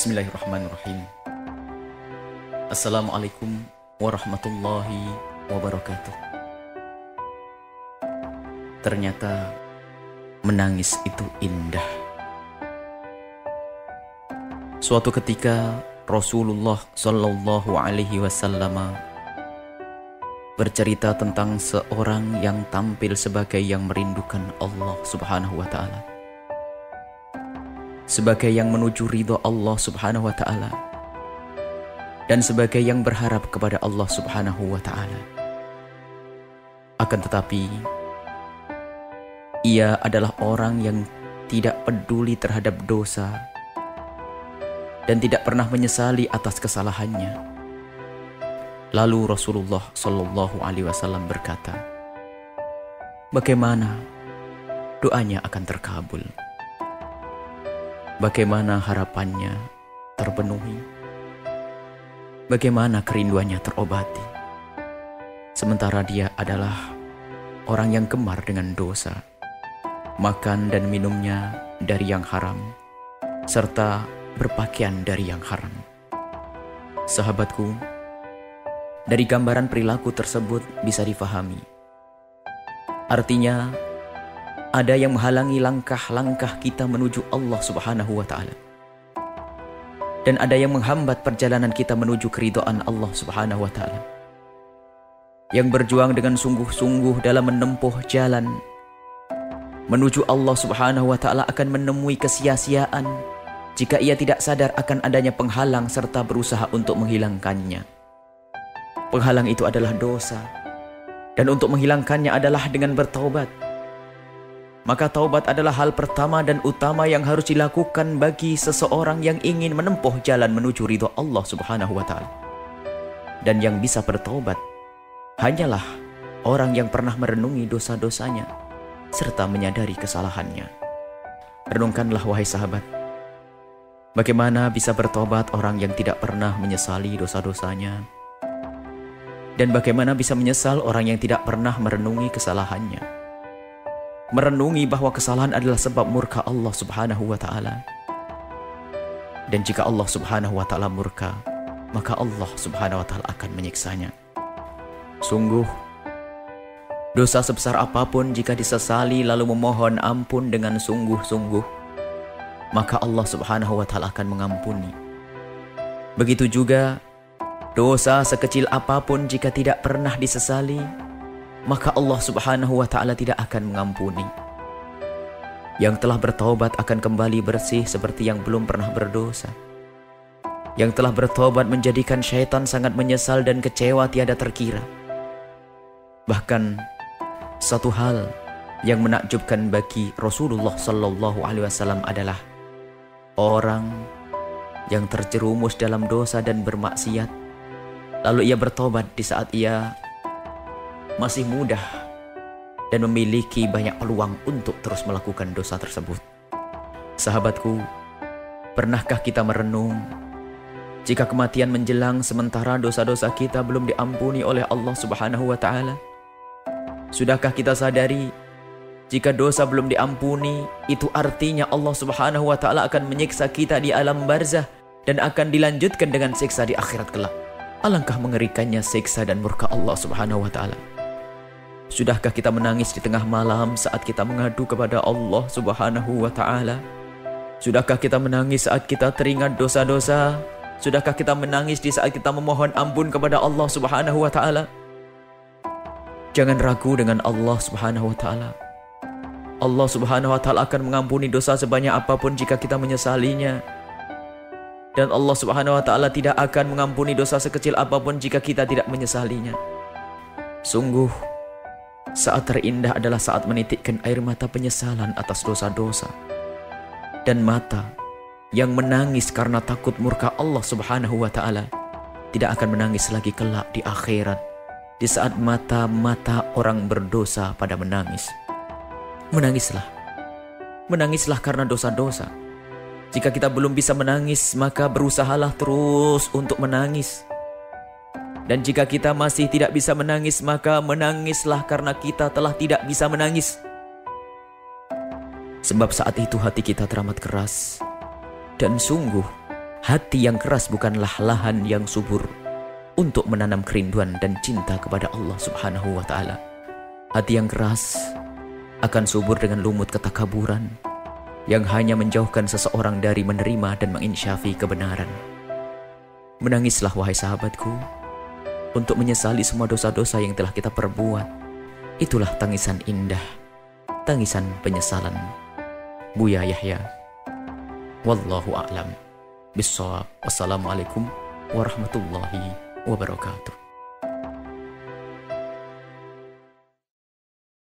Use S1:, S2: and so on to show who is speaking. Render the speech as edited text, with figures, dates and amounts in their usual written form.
S1: Bismillahirrahmanirrahim. Assalamualaikum warahmatullahi wabarakatuh. Ternyata menangis itu indah. Suatu ketika Rasulullah Shallallahu Alaihi Wasallam bercerita tentang seorang yang tampil sebagai yang merindukan Allah Subhanahu wa Ta'ala, sebagai yang menuju ridho Allah Subhanahu wa Ta'ala, dan sebagai yang berharap kepada Allah Subhanahu wa Ta'ala. Akan tetapi ia adalah orang yang tidak peduli terhadap dosa dan tidak pernah menyesali atas kesalahannya. Lalu Rasulullah Shallallahu Alaihi Wasallam berkata, bagaimana doanya akan terkabul? Bagaimana harapannya terpenuhi? Bagaimana kerinduannya terobati? Sementara dia adalah orang yang gemar dengan dosa, makan dan minumnya dari yang haram, serta berpakaian dari yang haram. Sahabatku, dari gambaran perilaku tersebut bisa difahami. Artinya, ada yang menghalangi langkah-langkah kita menuju Allah Subhanahu wa Ta'ala, dan ada yang menghambat perjalanan kita menuju keridhaan Allah Subhanahu wa Ta'ala. Yang berjuang dengan sungguh-sungguh dalam menempuh jalan menuju Allah Subhanahu wa Ta'ala akan menemui kesia-siaan jika ia tidak sadar akan adanya penghalang serta berusaha untuk menghilangkannya. Penghalang itu adalah dosa, dan untuk menghilangkannya adalah dengan bertaubat. Maka taubat adalah hal pertama dan utama yang harus dilakukan bagi seseorang yang ingin menempuh jalan menuju ridho Allah Subhanahu wa Ta'ala. Dan yang bisa bertaubat hanyalah orang yang pernah merenungi dosa-dosanya serta menyadari kesalahannya. Renungkanlah wahai sahabat, bagaimana bisa bertobat orang yang tidak pernah menyesali dosa-dosanya, dan bagaimana bisa menyesal orang yang tidak pernah merenungi kesalahannya. Merenungi bahwa kesalahan adalah sebab murka Allah Subhanahu wa Ta'ala. Dan jika Allah Subhanahu wa Ta'ala murka, maka Allah Subhanahu wa Ta'ala akan menyiksanya. Sungguh, dosa sebesar apapun jika disesali lalu memohon ampun dengan sungguh-sungguh, maka Allah Subhanahu wa Ta'ala akan mengampuni. Begitu juga dosa sekecil apapun jika tidak pernah disesali, maka Allah Subhanahu wa Ta'ala tidak akan mengampuni. Yang telah bertaubat akan kembali bersih seperti yang belum pernah berdosa. Yang telah bertaubat menjadikan syaitan sangat menyesal dan kecewa tiada terkira. Bahkan satu hal yang menakjubkan bagi Rasulullah Sallallahu Alaihi Wasallam adalah orang yang terjerumus dalam dosa dan bermaksiat, lalu ia bertobat di saat ia masih muda dan memiliki banyak peluang untuk terus melakukan dosa tersebut. Sahabatku, pernahkah kita merenung jika kematian menjelang sementara dosa-dosa kita belum diampuni oleh Allah Subhanahu wa Ta'ala? Sudahkah kita sadari jika dosa belum diampuni, itu artinya Allah Subhanahu wa Ta'ala akan menyiksa kita di alam barzah dan akan dilanjutkan dengan siksa di akhirat kelak? Alangkah mengerikannya siksa dan murka Allah Subhanahu wa Ta'ala. Sudahkah kita menangis di tengah malam saat kita mengadu kepada Allah Subhanahu wa Ta'ala? Sudahkah kita menangis saat kita teringat dosa-dosa? Sudahkah kita menangis di saat kita memohon ampun kepada Allah Subhanahu wa Ta'ala? Jangan ragu dengan Allah Subhanahu wa Ta'ala. Allah Subhanahu wa Ta'ala akan mengampuni dosa sebanyak apapun jika kita menyesalinya. Dan Allah Subhanahu wa Ta'ala tidak akan mengampuni dosa sekecil apapun jika kita tidak menyesalinya. Sungguh, saat terindah adalah saat menitikkan air mata penyesalan atas dosa-dosa, dan mata yang menangis karena takut murka Allah Subhanahu wa Ta'ala tidak akan menangis lagi kelak di akhirat, di saat mata-mata orang berdosa pada menangis. Menangislah karena dosa-dosa. Jika kita belum bisa menangis, maka berusahalah terus untuk menangis. Dan jika kita masih tidak bisa menangis, maka menangislah karena kita telah tidak bisa menangis. Sebab saat itu hati kita teramat keras, dan sungguh Hati yang keras bukanlah lahan yang subur untuk menanam kerinduan dan cinta kepada Allah Subhanahu wa Ta'ala. Hati yang keras akan subur dengan lumut ketakaburan yang hanya menjauhkan seseorang dari menerima dan menginsyafi kebenaran. Menangislah wahai sahabatku, untuk menyesali semua dosa-dosa yang telah kita perbuat. Itulah tangisan indah, tangisan penyesalan. Buya Yahya. Wallahu a'lam bishawab. Wassalamualaikum warahmatullahi wabarakatuh.